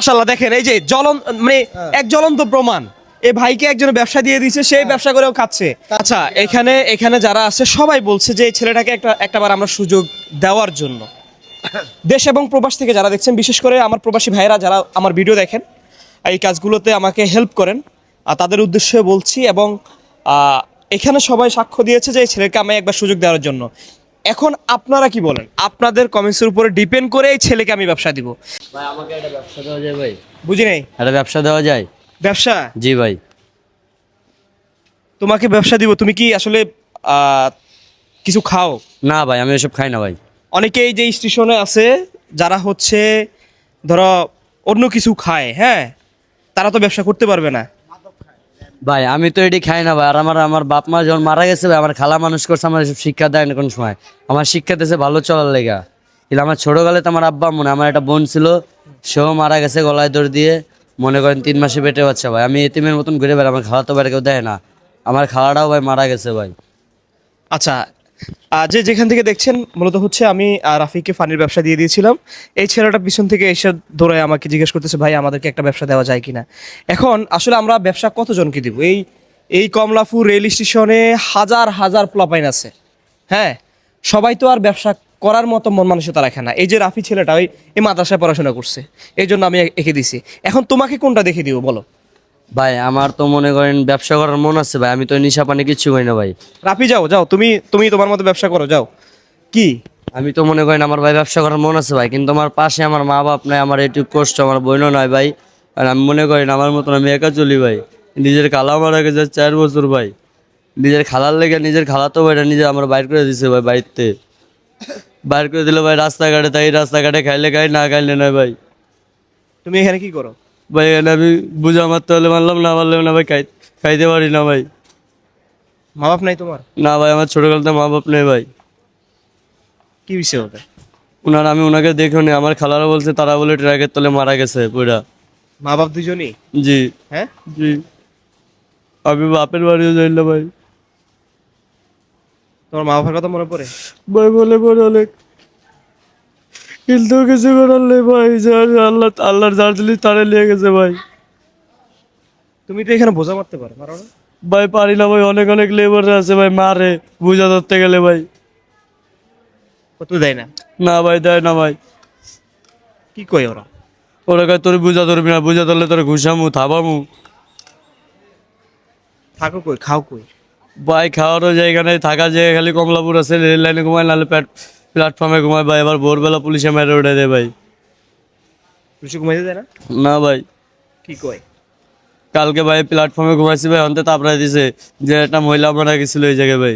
মাশাআল্লাহ দেখেন এই যে মানে এক জ্বলন্ত প্রমাণ এই ভাইকে একজন ব্যবসা দিয়ে দিয়েছে, সেই ব্যবসা করেও খাচ্ছে। আচ্ছা, এখানে যারা আছে সবাই বলছে যে এই ছেলেটাকে একটাবার আমরা সুযোগ দেওয়ার জন্য। দেশ এবং প্রবাস থেকে যারা দেখছেন, বিশেষ করে আমার প্রবাসী ভাইরা যারা আমার ভিডিও দেখেন, এই কাজগুলোতে আমাকে হেল্প করেন, তাদের উদ্দেশ্যে বলছি। এবং এখানে সবাই সাক্ষ্য দিয়েছে যে এই ছেলেকে আমি একবার সুযোগ দেওয়ার জন্য। এখন আপনারা কি বলেন? আপনাদের কমেন্টসের উপরে ডিপেন্ড করে এই ছেলেকে আমি ব্যবসা দিব। ভাই আমাকে একটা ব্যবসা দেওয়া যায় ভাই? বুঝি নাই। একটা ব্যবসা দেওয়া যায়? ব্যবসা? জি ভাই। তোমাকে ব্যবসা দিব, তুমি কি আসলে কিছু খাও? না ভাই, আমি এসব খাই না ভাই। অনেকেই যে স্টেশনে আছে যারা হচ্ছে ধরো অন্য কিছু খায়, হ্যাঁ, তারা তো ব্যবসা করতে পারবে না। ভাই আমি তো এটি খাই না ভাই। আর আমার বাপ মা যখন মারা গেছে ভাই, আমার খালা মানুষ করছে, আমার এসব শিক্ষা দেয় না কোনো সময়। আমার শিক্ষা দিয়েছে ভালো চলার লেগা। কিন্তু আমার ছোটকালে তো আমার আব্বা মনে, আমার একটা বোন ছিল, সেও মারা গেছে গলায় দড়ি দিয়ে, মনে করেন 3 মাসে পেটে বাচ্চা ভাই। আমি এতিমের মতন ঘুরে বেড়াই, আমার খাওয়া তো বাইরে কেউ দেয় না। আমার খাওয়াটাও ভাই মারা গেছে ভাই। আচ্ছা, যেখান থেকে দেখছেন মূলত হচ্ছে আমি রাফিকে ফানির ব্যবসা দিয়ে দিয়েছিলাম। এই ছেলেটা পিছন থেকে এসে ধরে আমাকে জিজ্ঞেস করতেছে, ভাই আমাদেরকে একটা ব্যবসা দেওয়া যায় কিনা। এখন আসলে আমরা ব্যবসা কতজনকে দিব? এই কমলাপুর রেল স্টেশনে হাজার হাজার প্লাপাইন আছে, হ্যাঁ, সবাই তো আর ব্যবসা করার মতো মন মানসিকতা রাখে না। এই যে রাফি ছেলেটা এই মাদ্রাসায় পড়াশোনা করছে, এই জন্য আমি একে দিছি। এখন তোমাকে কোনটা দেখে দিব বলো? ভাই আমার তো মনে করেন ব্যবসা করার মন আছে ভাই, আমি তো নিশা পানি কিচ্ছু করি না ভাই। রাফি যাও যাও, তুমি তোমার মতো ব্যবসা করো, যাও। কি? আমি তো মনে করেন আমার ভাই ব্যবসা করার মন আছে ভাই, কিন্তু আমার পাশে আমার মা বাপ নাই, আমার একটু কষ্ট, আমার বোনও নয় ভাই। আর আমি মনে করেন আমার মতন আমি একা চলি ভাই। নিজের খালা মারা গেছে 4 বছর ভাই। নিজের খালার লেগে নিজের খালা তো ভাইটা নিজে আমার বাইর করে দিছে ভাই। বাড়িতে বাইর করে দিল ভাই, রাস্তাঘাটে তাই, রাস্তাঘাটে খাইলে খাই, না খাইলে নয় ভাই। তুমি এখানে কি করো? ভাই এখানে আমি বুঝা মারতে হলে মারলাম, না মারলাম না ভাই, খাইতে পারি না ভাই। মা বাপ নাই তোমার? না ভাই, আমার ছোটকালতে মা বাপ নেই ভাই। কি বিষয় ওটা? আমি ওনাকে দেখিনি, আমার খালারা বলছে তারা বলে ট্রাকের তলে মারা গেছে পুরা। মা বাপ দুজনই? জি। হ্যাঁ। জি। আমি বাপের বাড়িও যাই না ভাই। তোমার মা বাবার কথা মনে পড়ে? ভাই বলে পরে অনেক, কিন্তু কিছু করার নেই ভাই। আল্লাহর যার জিনিস তারে নিয়ে গেছে ভাই। তুমি তো এখানে বোঝা মারতে পারো না? ভাই পারি না ভাই, অনেক অনেক লেবার আছে ভাই, মারে বুঝা ধরতে গেলে ভাই। কত দেয় না? না ভাই দেয় না ভাই। কি কয় ওরা? ওরা কয় তোর বুঝা ধরবি না, বুঝা ধরলে তোর ঘুষামু থাবামু। থাকো কই, খাও কই? ভাই খাওয়ারও জায়গা নেই, থাকার জায়গা খালি কমলাপুর আছে, রেল লাইনে ঘুমায়, নাহলে প্ল্যাটফর্মে ঘুমায় ভাই। এবার ভোরবেলা পুলিশে মেরে উঠে দেয় ভাই। পুলিশে ঘুমাইতে দেয় না? না ভাই। কি কয়? কালকে ভাই প্ল্যাটফর্মে ঘুমাইছি ভাই, অন্তে তাপড়াই দিছে যে একটা মহিলা মারা গেছিল এই জায়গায় ভাই।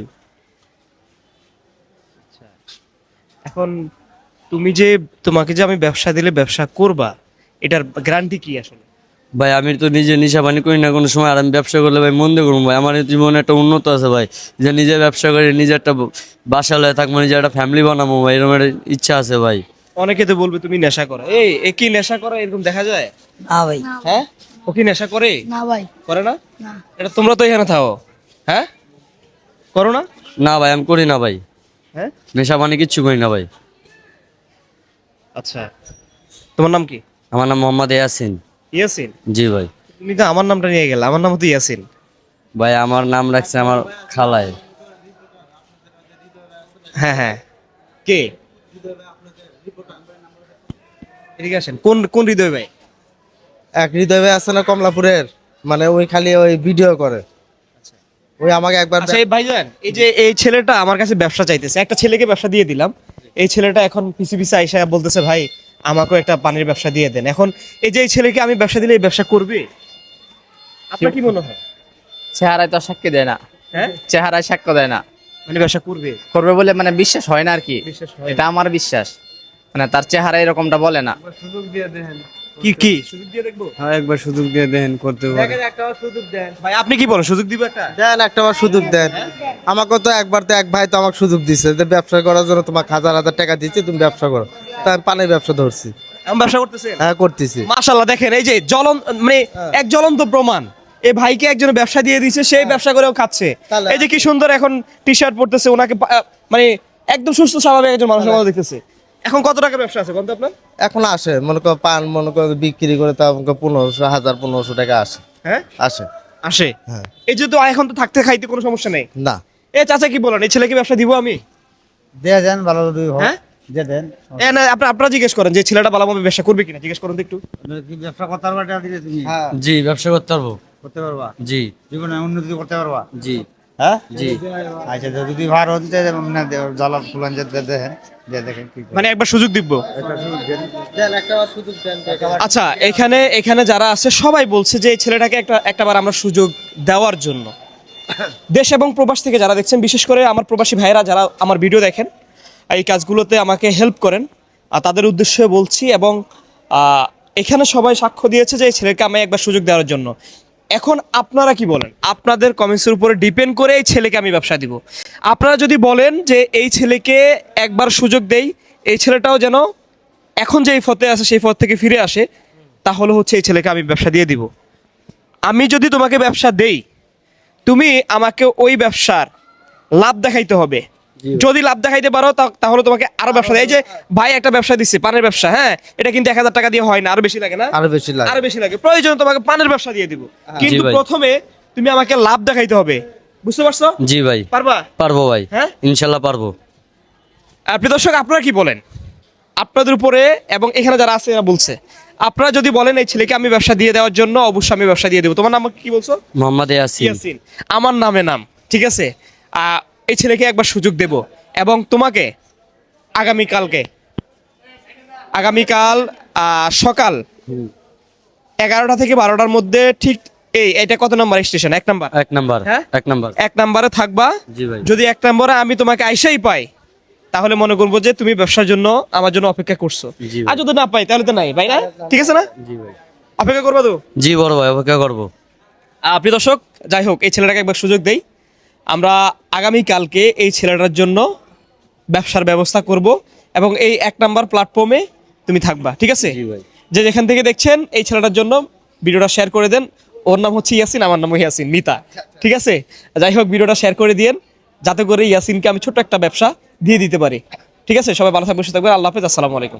এখন তোমাকে যে আমি ব্যবসা দিলে ব্যবসা করবা, এটার গ্যারান্টি কি আসলে? ভাই আমি তো নিজে নিশা পানি করি না কোনো সময়, আর আমি ব্যবসা করলে ভাই মন দিয়ে করবো ভাই। আমার জীবনে একটা উন্নত আছে ভাই, যে নিজে ব্যবসা করি, নিজে একটা বাসা লয়ে থাকবো, নিজে একটা ফ্যামিলি বানাবো ভাই, এরকম একটা ইচ্ছা আছে ভাই। অনেকে তো বলবে তুমি নেশা করো। এ কি নেশা করে এরকম দেখা যায়? না ভাই। হ্যাঁ, ও কি নেশা করে? না ভাই। করে না? না। এটা তোমরা তো এখানে থাকো, হ্যাঁ, করো না? না ভাই আমি করি না ভাই, হ্যাঁ। নেশা পানি কিচ্ছু করি না ভাই। আচ্ছা, তোমার নাম কি? আমার নাম মোহাম্মদ ইয়াসিন। ইয়াসিন? জি ভাই। তুমি তো আমার নামটা নিয়ে গেলে, আমার নাম তো ইয়াসিন। ভাই আমার নাম রাখছে আমার খালায়। হ্যাঁ হ্যাঁ। কে? এদিকে আসেন। কোন হৃদয় ভাই? এক হৃদয় ভাই আছে না কমলাপুরের, মানে ওই খালি ওই ভিডিও করে, ওই আমাকে একবার আচ্ছা, এই ভাইজান, এই ছেলেটা আমার কাছে ব্যবসা চাইতেছে, একটা ছেলেকে ব্যবসা দিয়ে দিলাম। এই ছেলেটা এখন পিছে পিছে আইসা বলতেছে, ভাই আমাকেও একটা পানির ব্যবসা দিয়ে দেন। এখন এই ছেলেকে আমি ব্যবসা দিলে এই ব্যবসা করবে? আপনার কি মনে হয়? চেহারায় তো সাক্ষী দেয় না। হ্যাঁ, চেহারায় সাক্ষ্য দেয় না, মানে ব্যবসা করবে? করবে বলে মানে বিশ্বাস হয় না আর কি। বিশ্বাস হয় না। এটা আমার বিশ্বাস, মানে তার চেহারা এরকমটা বলে না। কি সুযোগ দিয়ে দেখবো? হ্যাঁ একবার সুযোগ দিয়ে দেন করতে পারে। ভাই আপনি কি বলেন, সুযোগ দিব একটা? দেন, একটা বার সুযোগ দেন। আমাকে তো একবার তো এক ভাই তো আমাকে সুযোগ দিচ্ছে যে ব্যবসা করার জন্য তোমাকে 1000 টাকা দিচ্ছি, তুমি ব্যবসা করো। তাই আমি পানের ব্যবসা ধরছি। আমি ব্যবসা করতেছেন? হ্যাঁ করতেছি। মাশাআল্লাহ দেখেন এই যে মানে এক জ্বলন্ত প্রমাণ এই ভাইকে একজন ব্যবসা দিয়ে দিয়েছে, সেই ব্যবসা করেও খাচ্ছে। তাহলে- এই যে কি সুন্দর এখন টি শার্ট পরতেছে, ওনাকে মানে একদম সুস্থ স্বাভাবিক একজন মানুষের মতো দেখতেছে। এখন কত টাকা ব্যবসা আছে বলতো আপনার? এখন আসে মনে করো পান মনে করো বিক্রি করে তা আমাকে 1500 টাকা আসে হ্যাঁ আসে। আসে। হ্যাঁ। এই যে তো এখন তো থাকতে খাইতে কোনো সমস্যা নেই। না এ চাচা কি বলেন, এই ছেলেকে ব্যবসা দিব আমি? দিয়ে দেন ভালো যদি হয় হ্যাঁ দিয়ে দেন। এ না, আপনারা জিজ্ঞেস করেন যে ছেলেটা ভালোভাবে ব্যবসা করবে কিনা, জিজ্ঞেস করুন তো একটু। আপনার কি ব্যবসা করতে পারবা টাকা দিলে তুমি? হ্যাঁ জি ব্যবসা করতে পারবো। করতে পারবা জি জীবনে উন্নতি করতে পারবা। জি হ্যাঁ জি। আচ্ছা তো যদি ভার হতে না জ্বালা ফুলান যে দেখেন দিয়ে দেখেন কি করে। মানে একবার সুযোগ দিব। একটা সুযোগ দেন। দেন একটা সুযোগ দেন। আচ্ছা, এখানে যারা আছে সবাই বলছে যে এই ছেলেটাকে একটাবার আমরা সুযোগ দেওয়ার জন্য। দেশ এবং প্রবাস থেকে যারা দেখছেন, বিশেষ করে আমার প্রবাসী ভাইয়েরা যারা আমার ভিডিও দেখেন, এই কাজগুলোতে আমাকে হেল্প করেন, আর তাদের উদ্দেশ্যে বলছি। এবং এখানে সবাই সাক্ষ্য দিয়েছে যে এই ছেলেকে আমি একবার সুযোগ দেওয়ার জন্য। এখন আপনারা কি বলেন? আপনাদের কমেন্টসের উপরে ডিপেন্ড করে এই ছেলেকে আমি ব্যবসা দিব। আপনারা যদি বলেন যে এই ছেলেকে একবার সুযোগ দেই, এই ছেলেটাও যেন এখন যে এই পথে আছে সেই পথ থেকে ফিরে আসে, তাহলে হচ্ছে এই ছেলেকে আমি ব্যবসা দিয়ে দিব। আমি যদি তোমাকে ব্যবসা দেই, তুমি আমাকে ওই ব্যবসার লাভ দেখাইতে হবে। যদি লাভ দেখাইতে পারো তাহলে তোমাকে আরো ব্যবসা দেয়। এই যে ভাই একটা ব্যবসা দিচ্ছে, পানের ব্যবসা, হ্যাঁ, এটা কিন্তু 1000 টাকা দিয়ে হয় না, আরো বেশি লাগে না? আরো বেশি লাগে। আরো বেশি লাগে। প্রয়োজন তোমাকে পানের ব্যবসা দিয়ে দিব, কিন্তু জি ভাই। প্রথমে তুমি আমাকে লাভ দেখাইতে হবে। বুঝতে পারছো? জি ভাই পারবা? পারবো ভাই, হ্যাঁ? ইনশাল্লাহ পারবো। প্রিয় দর্শক, আপনারা কি বলেন? আপনাদের উপরে এবং এখানে যারা আছে এরা বলছে, আপনারা যদি বলেন এই ছেলেকে আমি ব্যবসা দিয়ে দেওয়ার জন্য, অবশ্যই আমি ব্যবসা দিয়ে দেবো। তোমার নাম কি বলছো? মোহাম্মদ ইয়াসিন। ইয়াসিন, আমার নামে নাম, ঠিক আছে? এই ছেলেকে একবার সুযোগ দেব এবং তোমাকে আগামীকাল সকাল 11টা থেকে 12টার মধ্যে ঠিক এটা কত নাম্বার স্টেশন? 1 নাম্বার। 1 নাম্বার। হ্যাঁ? 1 নাম্বার। 1 নাম্বারে থাকবা। জি ভাই। যদি 1 নম্বরে আমি তোমাকে আইসাই পাই, তাহলে মনে করবো যে তুমি ব্যবসার জন্য আমার জন্য অপেক্ষা করছো। জি ভাই। আর যদি না পাই তাহলে তো নাই, ভাই না? ঠিক আছে না? জি ভাই। অপেক্ষা করবো তো? জি বড় ভাই, অপেক্ষা করবো। প্রিয় দর্শক, যাই হোক, এই ছেলেটাকে একবার সুযোগ দেই। আমরা আগামীকালকে এই ছেলেটার জন্য ব্যবসার ব্যবস্থা করব এবং এই 1 নাম্বার প্ল্যাটফর্মে তুমি থাকবা, ঠিক আছে? জি ভাই। যে যেখান থেকে দেখছেন এই ছেলেটার জন্য ভিডিওটা শেয়ার করে দেন। ওর নাম হচ্ছে ইয়াসিন, আমার নাম ইয়াসিন মিতা, ঠিক আছে? যাই হোক, ভিডিওটা শেয়ার করে দিয়েন যাতে করে ইয়াসিনকে আমি ছোট্ট একটা ব্যবসা দিয়ে দিতে পারি, ঠিক আছে? সবাই ভালো থাকবেন, সুস্থ থাকবেন। আল্লাহ হাফেজ, আসসালামু আলাইকুম।